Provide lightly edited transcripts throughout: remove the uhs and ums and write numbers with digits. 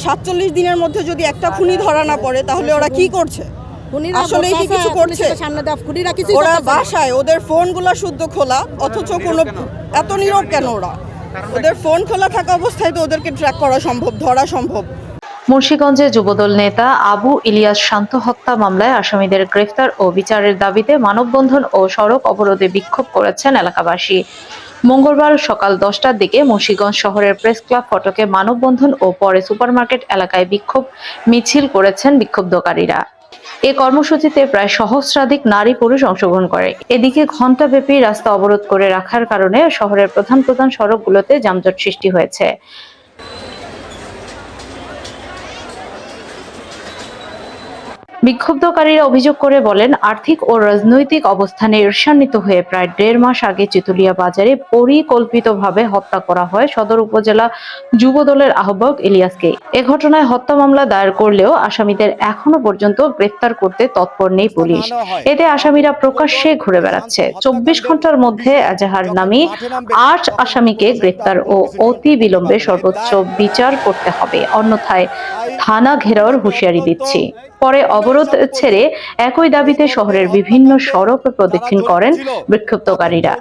৪৭ দিনের মধ্যে যদি একটা খুনি ধরা না পড়ে তাহলে ওরা কি করছে? আসলে কি কিছু করছে? ওরা বাসায় ওদের ফোনগুলো শুদ্ধ খোলা, অথচ কোনো এত নীরব কেন ওরা? ওদের ফোন খোলা থাকা অবস্থায় তো ওদেরকে ট্র্যাক করা সম্ভব, ধরা সম্ভব। মুন্সিগঞ্জে যুবদল নেতা আবু ইলিয়াস শান্ত হত্যা মামলায় আসামিদের গ্রেফতার ও বিচারের দাবিতে মানববন্ধন ও সড়ক অবরোধে বিক্ষোভ করেছেন এলাকাবাসী। মঙ্গলবার সকাল 10টার দিকে মুন্সিগঞ্জ শহরের প্রেস ক্লাব ফটকে মানববন্ধন ও পরে সুপারমার্কেট এলাকায় বিক্ষোভ মিছিল করেছেন বিক্ষুব্ধকারীরা। এ কর্মসূচিতে প্রায় সহস্রাধিক নারী পুরুষ অংশগ্রহণ করে। এদিকে ঘণ্টাব্যাপী রাস্তা অবরোধ করে রাখার কারণে শহরের প্রধান প্রধান সড়কগুলোতে যানজট সৃষ্টি হয়েছে। বিক্ষুব্ধকারীরা অভিযোগ করে বলেন, আর্থিক ও রাজনৈতিক অবস্থানে ঈর্ষান্বিত হয়ে প্রায় ১.৫ মাস আগে চিতুলিয়া বাজারে পরিকল্পিতভাবে হত্যা করা হয় সদর উপজেলা যুবদলের আহ্বায়ক ইলিয়াসকে। এ ঘটনায় হত্যা মামলা দায়ের করলেও আসামিদের এখনো পর্যন্ত গ্রেফতার করতে তৎপর নেই পুলিশ। এতে আসামিরা প্রকাশ্যে ঘুরে বেড়াচ্ছে। ২৪ ঘন্টার মধ্যে এজাহার নামী ৮ আসামিকে গ্রেফতার ও অতি বিলম্বে সর্বোচ্চ বিচার করতে হবে, অন্যথায় থানা ঘেরাওর হুঁশিয়ারি দিচ্ছি। পরে অবরোধ ছেড়ে একই দাবিতে শহরের বিভিন্ন সড়ক প্রদক্ষিণ করেন বিক্ষুব্ধকারীরা।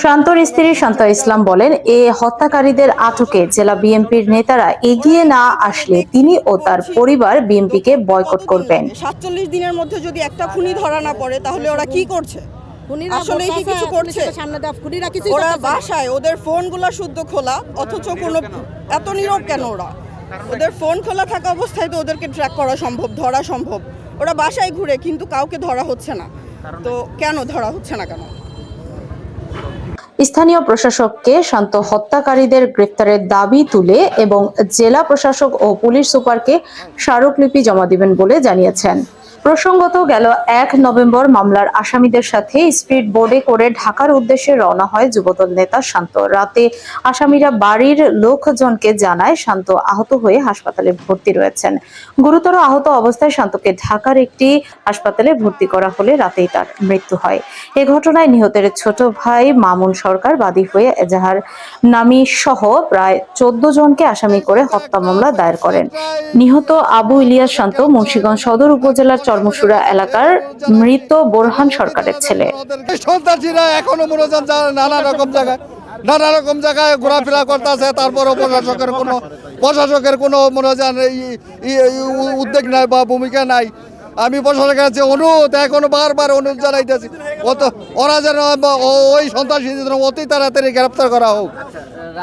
শান্তর স্ত্রী শান্ত ইসলাম বলেন, এ হত্যাকারীদের আটকে জেলা বিএনপির নেতারা এগিয়ে না আসলে তিনি ও তার পরিবার বিএনপিকে বয়কট করবেন। ৪৭ দিনের মধ্যে যদি একটা খুনি ধরা না পড়ে তাহলে ওরা কি করছে? আসলে কি কিছু করছে? ওরা বাসায় ওদের ফোনগুলো শুদ্ধ খোলা, অথচ কোনো এত নীরব কেন ওরা? ওদের ফোন খোলা থাকা অবস্থায় তো ওদেরকে ট্র্যাক করা সম্ভব, ধরা সম্ভব। ওরা বাসায় ঘুরে কিন্তু কাউকে ধরা হচ্ছে না। তো কেন ধরা হচ্ছে না কেন? স্থানীয় প্রশাসককে শান্ত হত্যাকারীদের গ্রেফতারের দাবি তুলে এবং জেলা প্রশাসক ও পুলিশ সুপারকে স্মারকলিপি জমা দিবেন বলে জানিয়েছেন। প্রসঙ্গত, গেল ১ নভেম্বর মামলার আসামিদের সাথে স্পিড বোর্ডে করে ঢাকার উদ্দেশ্যে রওনা হয় যুবদল নেতা শান্ত। রাতে আসামিরা বাড়ির লোকজনকে জানায় শান্ত আহত হয়ে হাসপাতালে ভর্তি রয়েছেন। গুরুতর আহত অবস্থায় শান্তকে ঢাকার একটি হাসপাতালে ভর্তি করা হলে রাতেই তার মৃত্যু হয়। এ ঘটনায় নিহতের ছোট ভাই মামুন সরকার বাদী হয়ে এজাহার নামী সহ প্রায় ১৪ জনকে আসামি করে হত্যা মামলা দায়ের করেন। নিহত আবু ইলিয়াস শান্ত মুন্সিগঞ্জ সদর উপজেলার চরমশুরা এলাকার মৃত বোরহান সরকারের ছেলে। সন্ত্রাসীরা এখনো মনোজন নানা রকম জায়গায় ঘোরাফেরা করতেছে, তারপরও প্রশাসকের কোনো মনোজন উদ্যোগ নাই বা ভূমিকা নাই। আমি প্রশাসনের কাছে অনুরোধ, এখনো বারবার অনুরোধ জানাইতেছি, ওরা যেন ওই সন্ত্রাসী অতি তাড়াতাড়ি গ্রেপ্তার করা হোক।